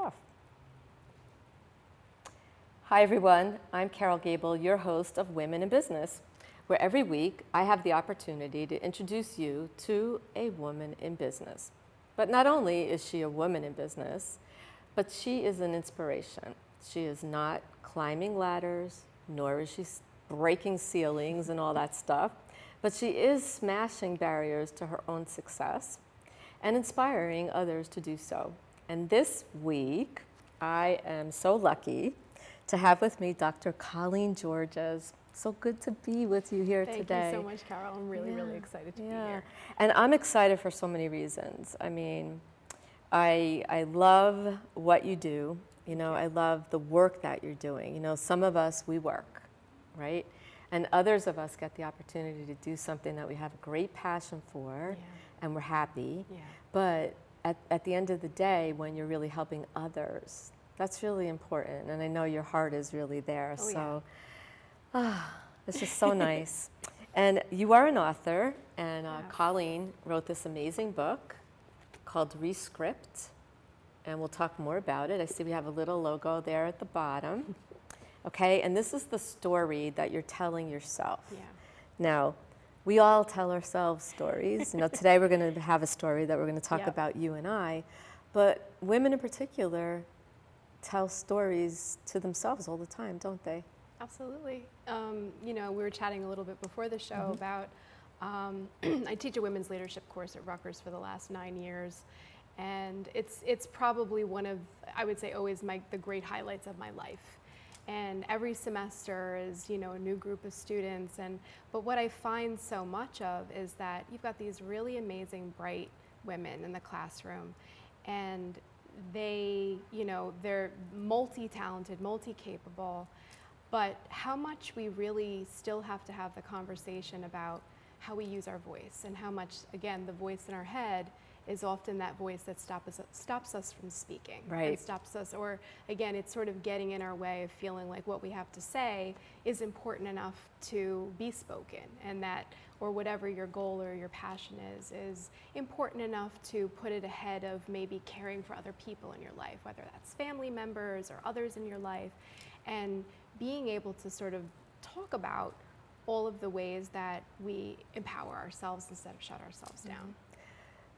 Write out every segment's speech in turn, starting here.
off. Hi everyone, I'm Carol Gabel, your host of Women in Business, where every week I have the opportunity to introduce you to a woman in business. But not only is she a woman in business, but she is an inspiration. She is not climbing ladders, nor is she breaking ceilings and all that stuff, but she is smashing barriers to her own success and inspiring others to do so. And this week, I am so lucky to have with me Dr. Colleen Georges. So good to be with you here today. Thank you so much, Carol. I'm really excited to be here. And I'm excited for so many reasons. I mean, I love what you do. You know, I love the work that you're doing. You know, some of us, we work, right? And others of us get the opportunity to do something that we have a great passion for, and we're happy. But at the end of the day, when you're really helping others, that's really important. And I know your heart is really there. It's just so nice. And you are an author, and Colleen wrote this amazing book called Rescript, and we'll talk more about it. I see we have a little logo there at the bottom. Okay, and this is the story that you're telling yourself. Now, we all tell ourselves stories. You know, today we're going to have a story that we're going to talk about you and I, but women in particular tell stories to themselves all the time, don't they? Absolutely. You know, we were chatting a little bit before the show about, I teach a women's leadership course at Rutgers for the last 9 years, and it's probably one of, I would say, always the great highlights of my life. And every semester is, you know, a new group of students. But what I find so much of is that you've got these really amazing, bright women in the classroom, and they, you know, they're multi-talented, multi-capable, but how much we really still have to have the conversation about how we use our voice, and how much, again, the voice in our head is often that voice that stops us from speaking. Right. And stops us, or again, it's sort of getting in our way of feeling like what we have to say is important enough to be spoken, and that, or whatever your goal or your passion is important enough to put it ahead of maybe caring for other people in your life, whether that's family members or others in your life, and being able to sort of talk about all of the ways that we empower ourselves instead of shut ourselves down.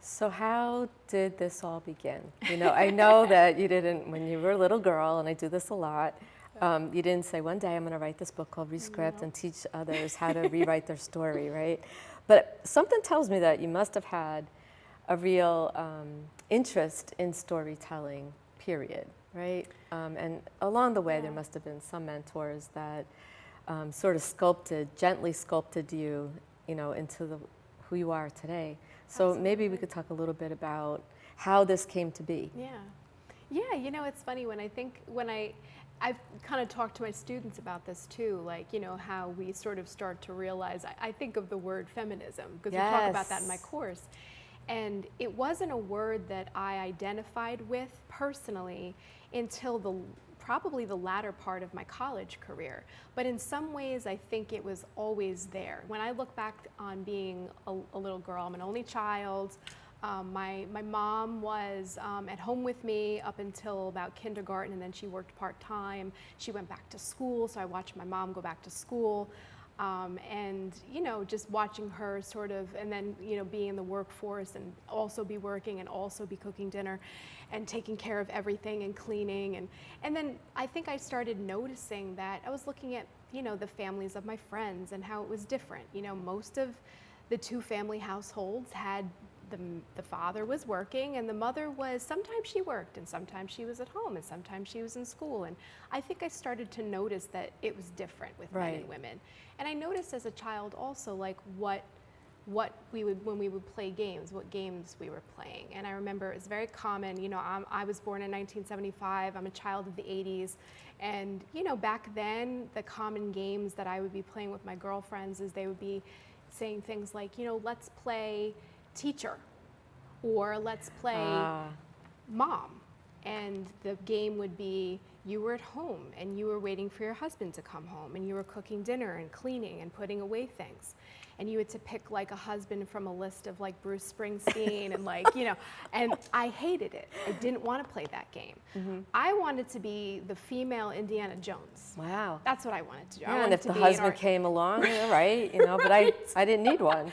So how did this all begin? You know, I know that you didn't, when you were a little girl, and I do this a lot, you didn't say, one day I'm going to write this book called Rescript and teach others how to rewrite their story, right? But something tells me that you must have had a real interest in storytelling, period, right? And along the way, there must have been some mentors that sort of gently sculpted you, you know, into who you are today. So Absolutely. maybe we could talk a little bit about how this came to be. Yeah, you know, it's funny I've kind of talked to my students about this too, like, you know, how we sort of start to realize, I think of the word feminism, because we talk about that in my course. And it wasn't a word that I identified with personally until probably the latter part of my college career. But in some ways, I think it was always there. When I look back on being a little girl, I'm an only child. My mom was at home with me up until about kindergarten, and then she worked part-time. She went back to school, so I watched my mom go back to school. And, you know, just watching her sort of, and then, you know, being in the workforce and also be working and also be cooking dinner and taking care of everything and cleaning. And then I think I started noticing that I was looking at, you know, the families of my friends and how it was different. You know, most of the two-family households had the father was working, and the mother was, sometimes she worked and sometimes she was at home and sometimes she was in school. And I think I started to notice that it was different with men and women. And I noticed as a child also, like, what we would, when we would play games, what games we were playing. And I remember it was very common, you know, I was born in 1975, I'm a child of the 80s. And, you know, back then, the common games that I would be playing with my girlfriends is they would be saying things like, you know, let's play teacher, or let's play mom. And the game would be, you were at home and you were waiting for your husband to come home and you were cooking dinner and cleaning and putting away things. And you had to pick like a husband from a list of like Bruce Springsteen and like, you know, and I hated it. I didn't want to play that game. I wanted to be the female Indiana Jones. Wow. That's what I wanted to do. Yeah, and if the husband came along, yeah, right, you know, but I didn't need one.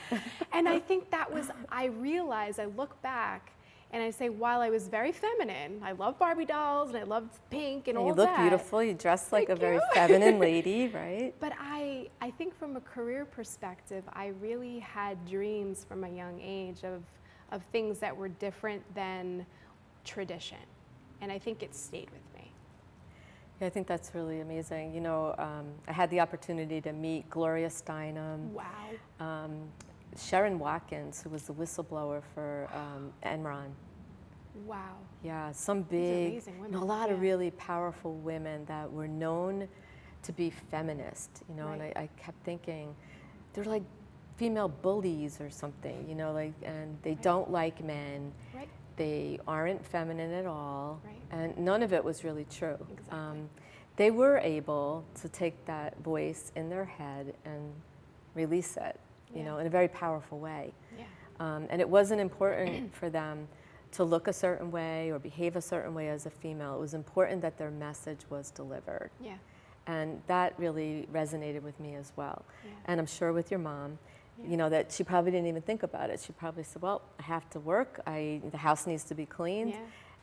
And I think that was, I realized, I look back and I say, while I was very feminine, I love Barbie dolls and I loved pink and all that. You look beautiful, you dress like a very feminine lady, right? But I think from a career perspective, I really had dreams from a young age of things that were different than tradition. And I think it stayed with me. Yeah, I think that's really amazing. You know, I had the opportunity to meet Gloria Steinem. Wow. Sharon Watkins, who was the whistleblower for Enron. Wow. Yeah, some big, amazing women. you know, a lot of really powerful women that were known to be feminist, you know, and I kept thinking, they're like female bullies or something, you know, like, and they don't like men. Right. They aren't feminine at all. Right. And none of it was really true. Exactly. They were able to take that voice in their head and release it, you know, in a very powerful way. Yeah. And it wasn't important for them to look a certain way or behave a certain way as a female. It was important that their message was delivered. Yeah. And that really resonated with me as well. Yeah. And I'm sure with your mom, you know, that she probably didn't even think about it. She probably said, well, I have to work, the house needs to be cleaned. Yeah.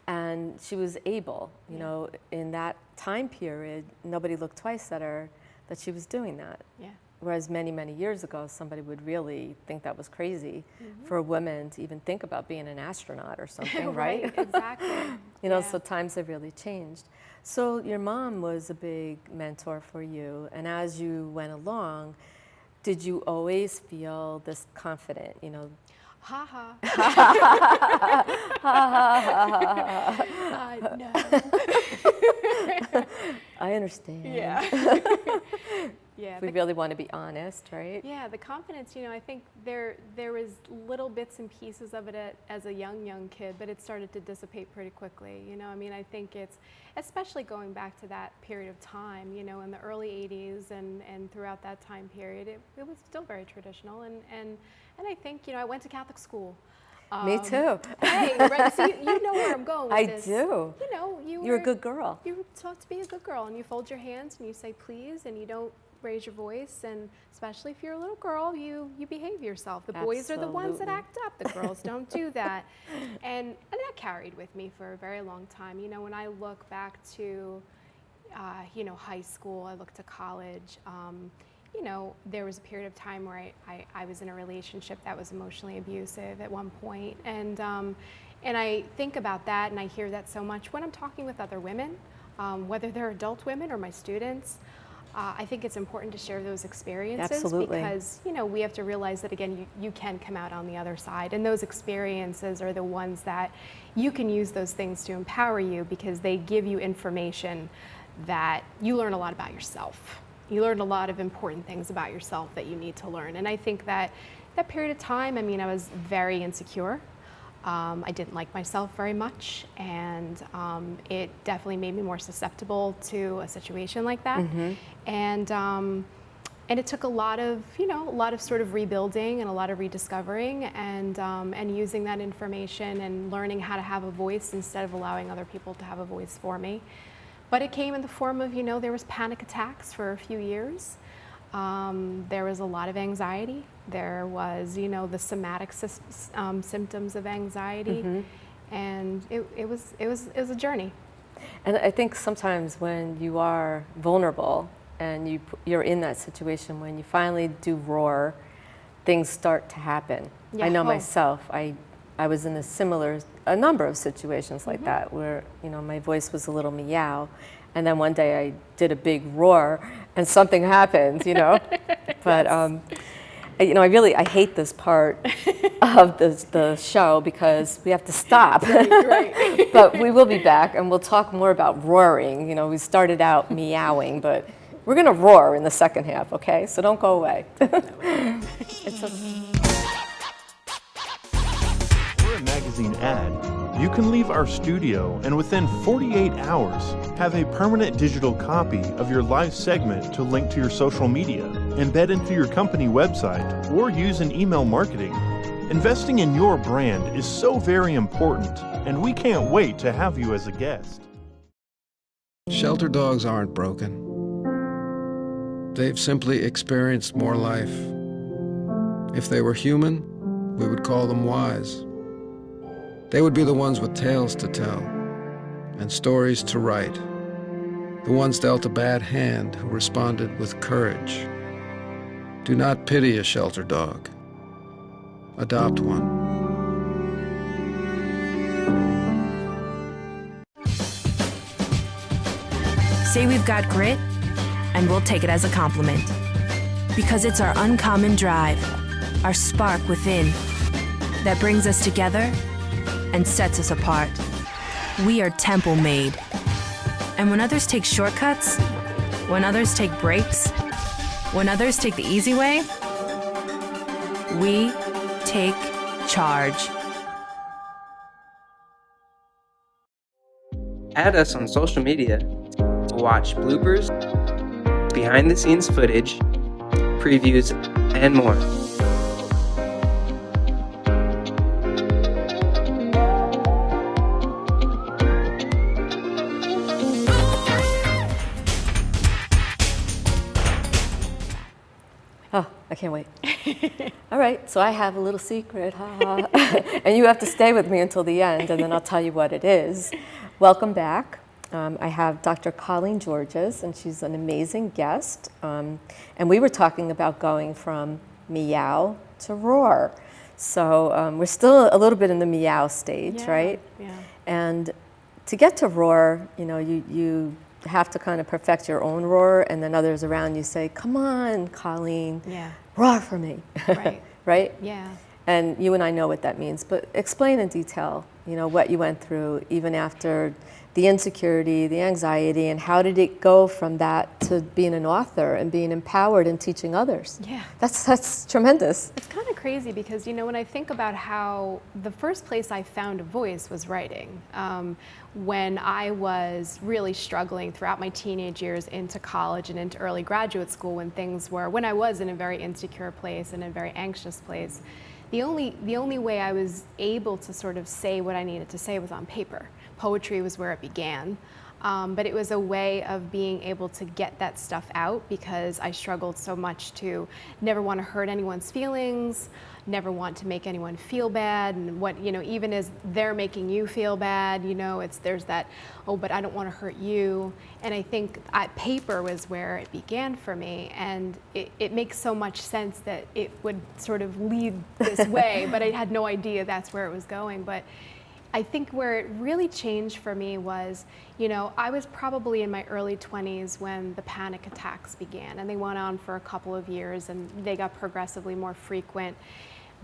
And she was able, you know, in that time period, nobody looked twice at her that she was doing that. Yeah. Whereas many, many years ago, somebody would really think that was crazy for a woman to even think about being an astronaut or something, right? Exactly. You know, so times have really changed. So your mom was a big mentor for you, and as you went along, did you always feel this confident, you know? Ha ha. No. I understand. Yeah. Yeah. We really want to be honest, right? Yeah, the confidence, you know, I think there was little bits and pieces of it as a young kid, but it started to dissipate pretty quickly. You know, I mean, I think it's, especially going back to that period of time, you know, in the early 80s and throughout that time period, it was still very traditional. And I think, you know, I went to Catholic school. Me too. Hey, right, so you know where I'm going with this. I do. You know, you're a good girl. You were taught to be a good girl, and you fold your hands and you say please, and you don't raise your voice, and especially if you're a little girl, you behave yourself. The boys are the ones that act up. The girls don't do that. And that carried with me for a very long time. You know, when I look back to, you know, high school, I look to college, you know, there was a period of time where I was in a relationship that was emotionally abusive at one point. And I think about that, and I hear that so much when I'm talking with other women, whether they're adult women or my students. I think it's important to share those experiences. Absolutely. Because, you know, we have to realize that, again, you can come out on the other side. And those experiences are the ones that you can use those things to empower you, because they give you information that you learn a lot about yourself. You learn a lot of important things about yourself that you need to learn. And I think that that period of time, I mean, I was very insecure. I didn't like myself very much, and it definitely made me more susceptible to a situation like that. And it took a lot of, you know, a lot of sort of rebuilding and a lot of rediscovering, and using that information and learning how to have a voice instead of allowing other people to have a voice for me. But it came in the form of, you know, there was panic attacks for a few years. There was a lot of anxiety. There was, you know, the somatic symptoms of anxiety, and it was a journey. And I think sometimes when you are vulnerable and you're in that situation, when you finally do roar, things start to happen. Yeah. I know myself. I was in a number of situations like that, where, you know, my voice was a little meow, and then one day I did a big roar and something happened, you know. But you know, I hate this part of the show because we have to stop. Right. But we will be back, and we'll talk more about roaring. You know, we started out meowing, but we're gonna roar in the second half, okay? So don't go away. For a magazine ad, You can leave our studio and within 48 hours have a permanent digital copy of your live segment to link to your social media, embed into your company website, or use in email marketing. Investing in your brand is so very important, and we can't wait to have you as a guest. Shelter dogs aren't broken. They've simply experienced more life. If they were human, we would call them wise. They would be the ones with tales to tell and stories to write, the ones dealt a bad hand who responded with courage. Do not pity a shelter dog. Adopt one. Say we've got grit, and we'll take it as a compliment. Because it's our uncommon drive, our spark within, that brings us together and sets us apart. We are temple made. And when others take shortcuts, when others take breaks, when others take the easy way, we take charge. Add us on social media to watch bloopers, behind-the-scenes footage, previews, and more. Oh, I can't wait. All right, so I have a little secret, and you have to stay with me until the end, and then I'll tell you what it is. Welcome back. I have Dr. Colleen Georges, and she's an amazing guest. And we were talking about going from meow to roar. So we're still a little bit in the meow stage, right? Yeah. And to get to roar, you know, you have to kind of perfect your own roar, and then others around you say, "Come on, Colleen, roar for me." Right. Right? Yeah. And you and I know what that means, but explain in detail, you know, what you went through even after the insecurity, the anxiety, and how did it go from that to being an author and being empowered and teaching others? Yeah. That's tremendous. It's kind of crazy because, you know, when I think about how the first place I found a voice was writing. When I was really struggling throughout my teenage years into college and into early graduate school, when I was in a very insecure place and a very anxious place, the only way I was able to sort of say what I needed to say was on paper. Poetry was where it began. But it was a way of being able to get that stuff out because I struggled so much to never want to hurt anyone's feelings, never want to make anyone feel bad, and what, you know, even as they're making you feel bad, you know, there's that, oh, but I don't want to hurt you. And I think paper was where it began for me, and it makes so much sense that it would sort of lead this way, but I had no idea that's where it was going. But I think where it really changed for me was, you know, I was probably in my early 20s when the panic attacks began, and they went on for a couple of years, and they got progressively more frequent.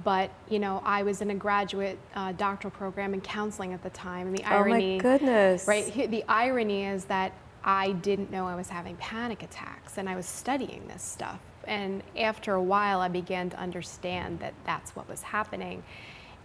But, you know, I was in a graduate doctoral program in counseling at the time, and the irony, oh my goodness, right? The irony is that I didn't know I was having panic attacks, and I was studying this stuff. And after a while, I began to understand that that's what was happening.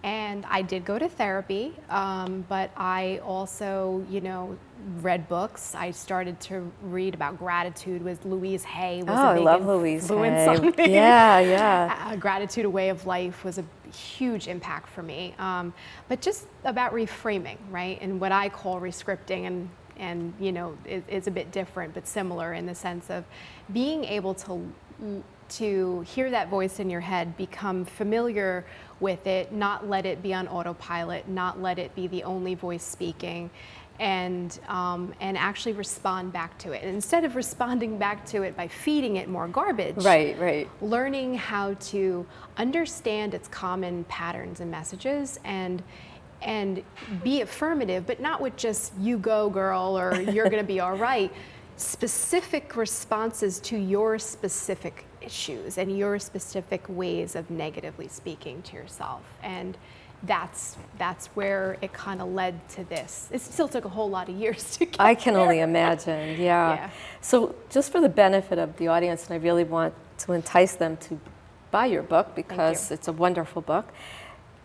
And I did go to therapy, but I also, you know, read books. I started to read about gratitude with Louise Hay. I love Louise Hay. On me. Yeah. Gratitude, a way of life, was a huge impact for me. But just about reframing, right? And what I call rescripting, and you know, is a bit different, but similar in the sense of being able to hear that voice in your head, become familiar with it, not let it be on autopilot, not let it be the only voice speaking, and actually respond back to it. And instead of responding back to it by feeding it more garbage, right, learning how to understand its common patterns and messages, and be affirmative, but not with just "you go, girl," or "you're going to be all right." Specific responses to your specific issues and your specific ways of negatively speaking to yourself. And that's where it kind of led to this. It still took a whole lot of years to get I can there. only imagine, yeah. So just for the benefit of the audience, and I really want to entice them to buy your book because it's a wonderful book.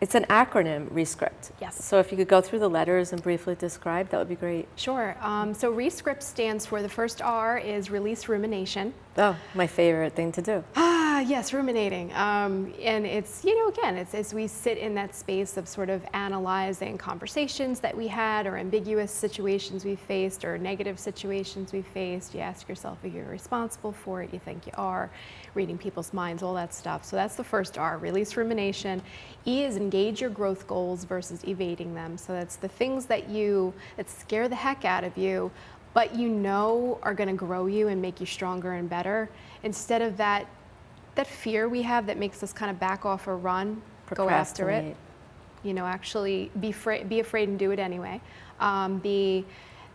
it's an acronym, Rescript. Yes. So if you could go through the letters and briefly describe, that would be great. Sure. So Rescript stands for, the first R is release rumination. Oh, my favorite thing to do. Yes, ruminating. And it's, you know, again, it's as we sit in that space of sort of analyzing conversations that we had, or ambiguous situations we faced, or negative situations we faced. You ask yourself if you're responsible for it, you think you are, reading people's minds, all that stuff. So that's the first R, release rumination. E is engage your growth goals versus evading them. So that's the things that scare the heck out of you, but you know are going to grow you and make you stronger and better. Instead of that fear we have that makes us kind of back off or run, go after it. You know, actually be afraid and do it anyway. The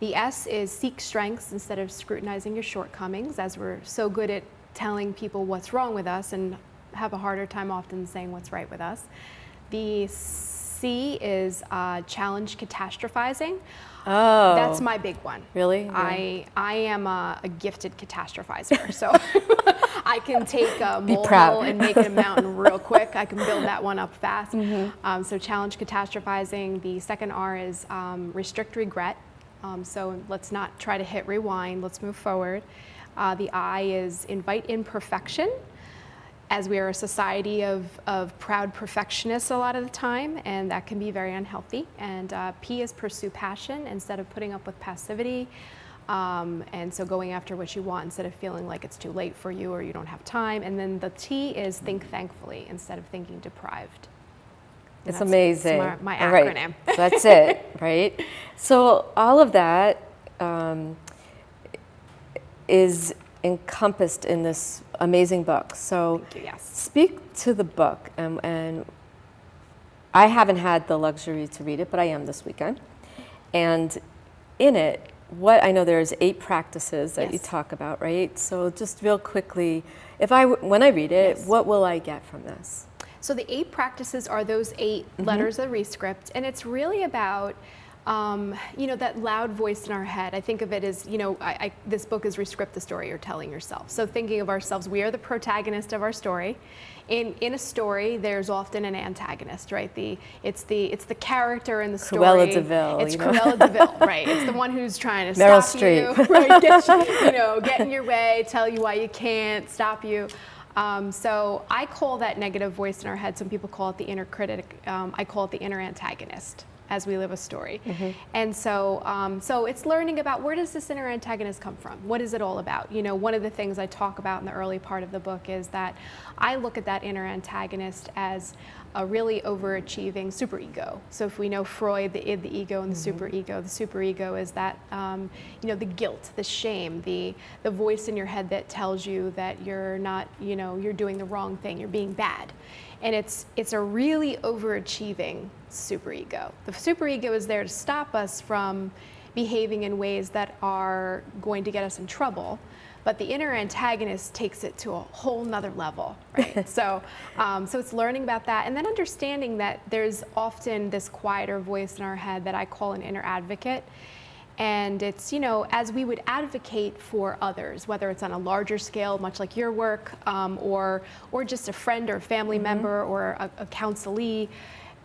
S is seek strengths instead of scrutinizing your shortcomings, as we're so good at telling people what's wrong with us and have a harder time often saying what's right with us. The C is challenge catastrophizing. Oh. That's my big one. Really? I am a gifted catastrophizer, so I can take a molehill and make it a mountain real quick. I can build that one up fast. Mm-hmm. So challenge catastrophizing. The second R is restrict regret. So let's not try to hit rewind. Let's move forward. The I is invite imperfection, as we are a society of proud perfectionists a lot of the time, and that can be very unhealthy. And P is pursue passion instead of putting up with passivity. And so going after what you want instead of feeling like it's too late for you or you don't have time. And then the T is think thankfully instead of thinking deprived. And it's amazing. That's my acronym. Right. That's it, right? So all of that is encompassed in this amazing book. So Thank you, yes. Speak to the book. And I haven't had the luxury to read it, but I am this weekend. And in it, I know there's 8 practices that you talk about, right? So just real quickly, when I read it, what will I get from this? So the 8 practices are those 8 letters of Rescript, and it's really about you know, that loud voice in our head. I think of it as, you know, this book is Rescript the story you're telling yourself. So thinking of ourselves, we are the protagonist of our story. In a story, there's often an antagonist, right? It's the character in the story. Cruella de Vil. It's Cruella de Vil, right? It's the one who's trying to Meryl stop Streep. you, right? Get in your way, tell you why you can't, stop you. So I call that negative voice in our head. Some people call it the inner critic. I call it the inner antagonist, as we live a story. And so it's learning about, where does this inner antagonist come from? What is it all about? You know, one of the things I talk about in the early part of the book is that I look at that inner antagonist as a really overachieving superego. So if we know Freud, the id, the ego, and the superego is that, you know, the guilt, the shame, the voice in your head that tells you that you're not, you know, you're doing the wrong thing, you're being bad. And it's a really overachieving superego. The superego is there to stop us from behaving in ways that are going to get us in trouble, but the inner antagonist takes it to a whole nother level, right? So it's learning about that, and then understanding that there's often this quieter voice in our head that I call an inner advocate. And it's, you know, as we would advocate for others, whether it's on a larger scale, much like your work, or just a friend or family member or a counselee,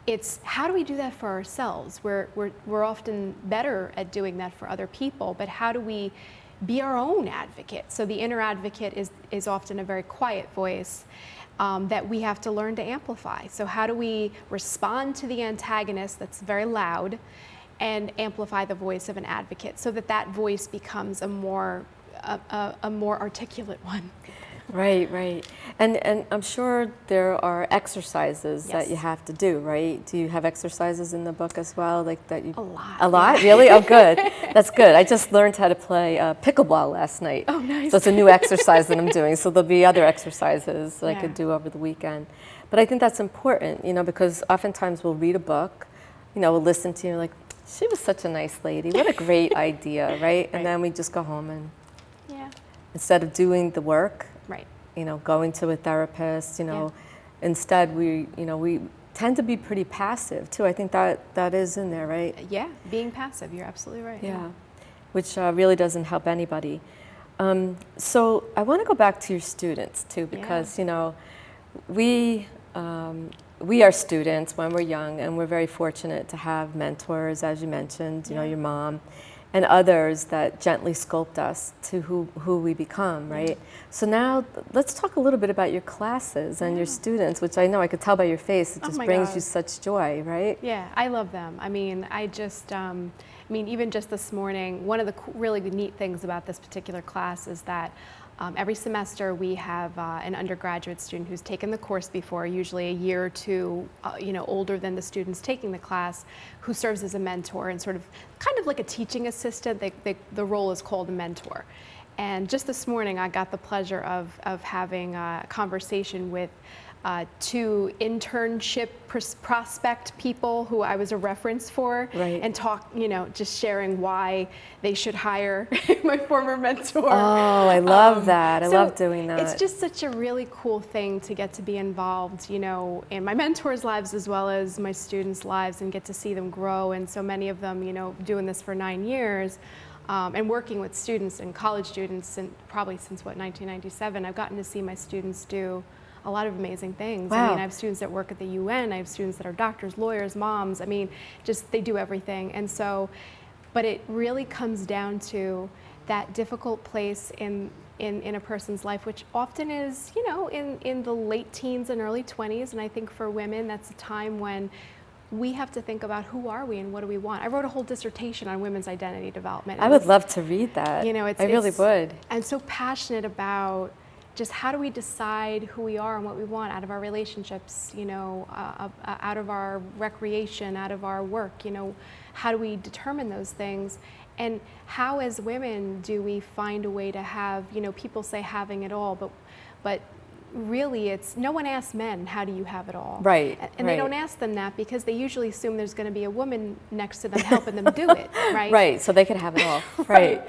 it's how do we do that for ourselves? We're often better at doing that for other people, but how do we be our own advocate? So the inner advocate is often a very quiet voice that we have to learn to amplify. So how do we respond to the antagonist that's very loud and amplify the voice of an advocate so that voice becomes a more articulate one? Right. And I'm sure there are exercises that you have to do, right? Do you have exercises in the book as well, like that you? A lot. A lot, really? Oh, good. That's good. I just learned how to play pickleball last night. Oh, nice. So it's a new exercise that I'm doing. So there'll be other exercises that I could do over the weekend. But I think that's important, you know, because oftentimes we'll read a book, you know, we'll listen to you like, she was such a nice lady. What a great idea, right? And then we just go home and instead of doing the work, you know, going to a therapist, you know, instead we tend to be pretty passive too. I think that is in there, right? Yeah, being passive, you're absolutely right. Yeah, which really doesn't help anybody. So I want to go back to your students too, because, you know, we we are students when we're young, and we're very fortunate to have mentors, as you mentioned, you know, your mom, and others that gently sculpt us to who we become, right? So now let's talk a little bit about your classes and your students, which I know I could tell by your face, it just brings you such joy, right? Yeah, I love them. I mean, even just this morning, one of the really neat things about this particular class is that every semester we have an undergraduate student who's taken the course before, usually a year or two older than the students taking the class, who serves as a mentor and sort of kind of like a teaching assistant. The role is called a mentor. And just this morning I got the pleasure of having a conversation with two internship prospect people who I was a reference for, and talk, just sharing why they should hire my former mentor. Oh, I love that. I love doing that. It's just such a really cool thing to get to be involved, in my mentors' lives as well as my students' lives, and get to see them grow. And so many of them, doing this for 9 years. And working with students and college students, and probably since 1997, I've gotten to see my students do a lot of amazing things. Wow. I mean, I have students that work at the UN, I have students that are doctors, lawyers, moms. I mean, just they do everything. And so, but it really comes down to that difficult place in a person's life, which often is, in the late teens and early 20s. And I think for women, that's a time when we have to think about who are we and what do we want. I wrote a whole dissertation on women's identity development. I would love to read that. I really would. I'm so passionate about just how do we decide who we are and what we want out of our relationships, out of our recreation, out of our work, how do we determine those things? And how as women do we find a way to have, people say having it all, but really it's, no one asks men, how do you have it all? Right. And they don't ask them that because they usually assume there's going to be a woman next to them helping them do it, right? Right, so they could have it all. Right.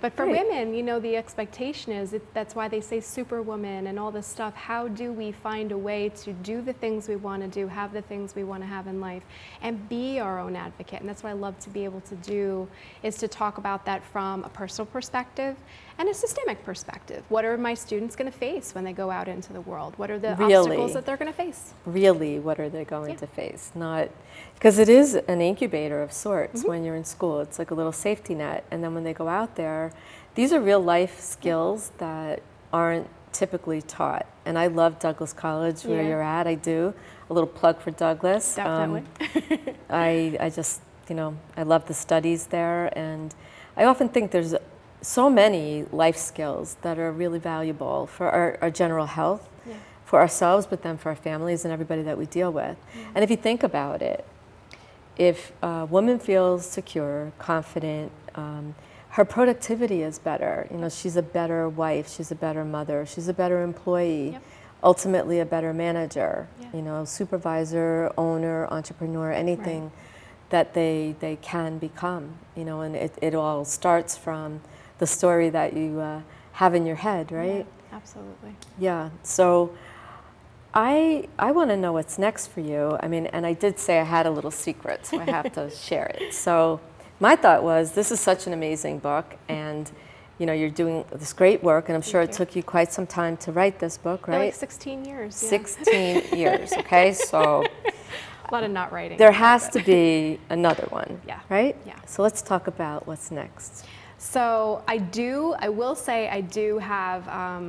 But for women, the expectation is, that's why they say superwoman and all this stuff. How do we find a way to do the things we want to do, have the things we want to have in life, and be our own advocate? And that's what I love to be able to do, is to talk about that from a personal perspective and a systemic perspective. What are my students going to face when they go out into the world? What are the obstacles that they're going to face? Really, what are they going to face? Not, because it is an incubator of sorts when you're in school. It's like a little safety net. And then when they go out there, these are real life skills that aren't typically taught. And I love Douglas College, where you're at. I do. A little plug for Douglas. Definitely. I just, I love the studies there. And I often think there's so many life skills that are really valuable for our general health, for ourselves, but then for our families and everybody that we deal with. And if you think about it, if a woman feels secure, confident, her productivity is better. She's a better wife, she's a better mother, she's a better employee, ultimately a better manager, supervisor, owner, entrepreneur, anything that they can become, and it all starts from the story that you have in your head, right? Yeah, absolutely. Yeah, so I want to know what's next for you. I mean, and I did say I had a little secret, so I have to share it. So my thought was, this is such an amazing book, and you're doing this great work, and I'm sure it took you quite some time to write this book, right? Yeah, like 16 years. 16 years, okay? So a lot of not writing. There has to be another one, right? Yeah. So let's talk about what's next. So I will say I do have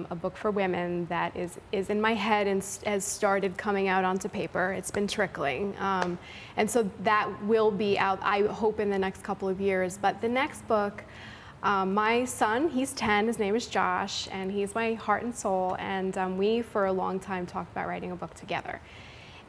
a book for women that is in my head and has started coming out onto paper. It's been trickling. And so that will be out, I hope, in the next couple of years. But the next book, my son, he's 10, his name is Josh, and he's my heart and soul. And we, for a long time, talked about writing a book together.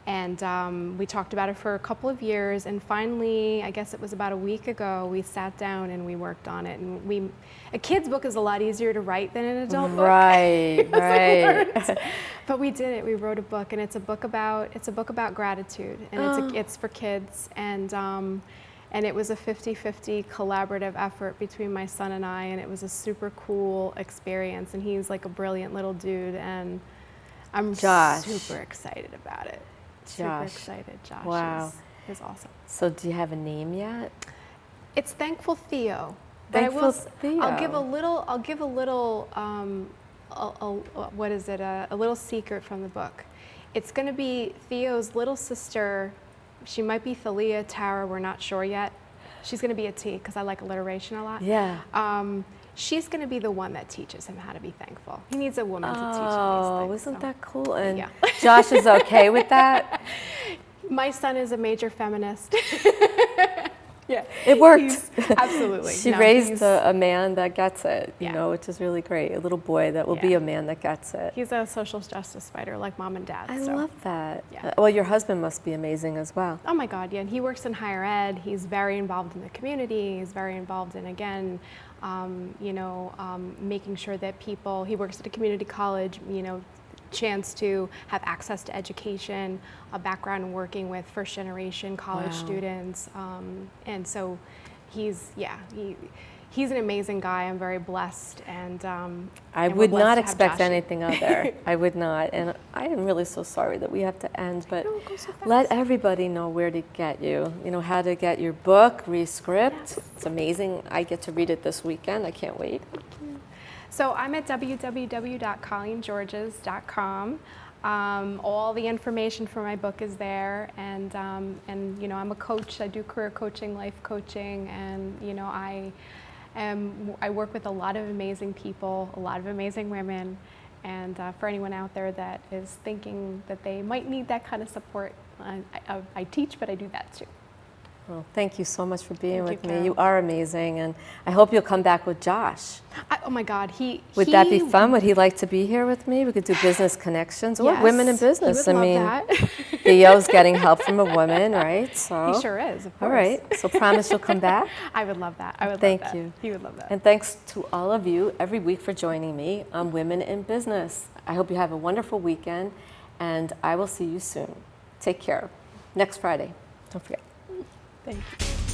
And we talked about it for a couple of years, and finally, I guess it was about a week ago, we sat down and we worked on it. And a kid's book is a lot easier to write than an adult book. Right, right. But we did it. We wrote a book, and it's a book about gratitude, and it's for kids. And it was a 50-50 collaborative effort between my son and I, and it was a super cool experience. And he's like a brilliant little dude, and I'm super excited about it. Super excited. Josh is awesome. So do you have a name yet? It's Thankful Theo. Thankful Theo. I'll give a little what is it? A little secret from the book. It's going to be Theo's little sister. She might be Thalia, Tara, we're not sure yet. She's going to be a T because I like alliteration a lot. Yeah. She's going to be the one that teaches him how to be thankful. He needs a woman to teach him these Oh, things. isn't so. that cool? And Yeah. Josh is okay with that? My son is a major feminist. Yeah. It worked. Absolutely. She No, raised he's- a man that gets it, you Yeah. know, which is really great. A little boy that will be Yeah. a man that gets it. He's a social justice fighter like mom and dad. I so. love that. Yeah. Well, your husband must be amazing as well. Oh my God, yeah. And he works in higher ed. He's very involved in the community. He's very involved in, again, making sure that people, he works at a community college, chance to have access to education, a background in working with first generation college Wow. students. And so he's an amazing guy. I'm very blessed. And I and we're would blessed not to have expect Josh. anything other. I would not. And I am really so sorry that we have to end, but know, it goes so let fast. everybody know where to get you. You know, how to get your book, Rescript. It's amazing. I get to read it this weekend. I can't wait. So I'm at www.colleengeorges.com. All the information for my book is there, and I'm a coach. I do career coaching, life coaching, and I work with a lot of amazing people, a lot of amazing women, and for anyone out there that is thinking that they might need that kind of support, I teach, but I do that too. Well, thank you so much for being Thank with you, me. Carol. You are amazing, and I hope you'll come back with Josh. Oh my God, Would that be fun? Would he like to be here with me? We could do business connections or Yes, women in he business. would I love mean, that. Theo's getting help from a woman, right? So He sure is, of course. All right. So promise you'll come back. I would love that. I would Thank love that. you. He would love that. And thanks to all of you every week for joining me on Women in Business. I hope you have a wonderful weekend, and I will see you soon. Take care. Next Friday. Don't forget. Thank you.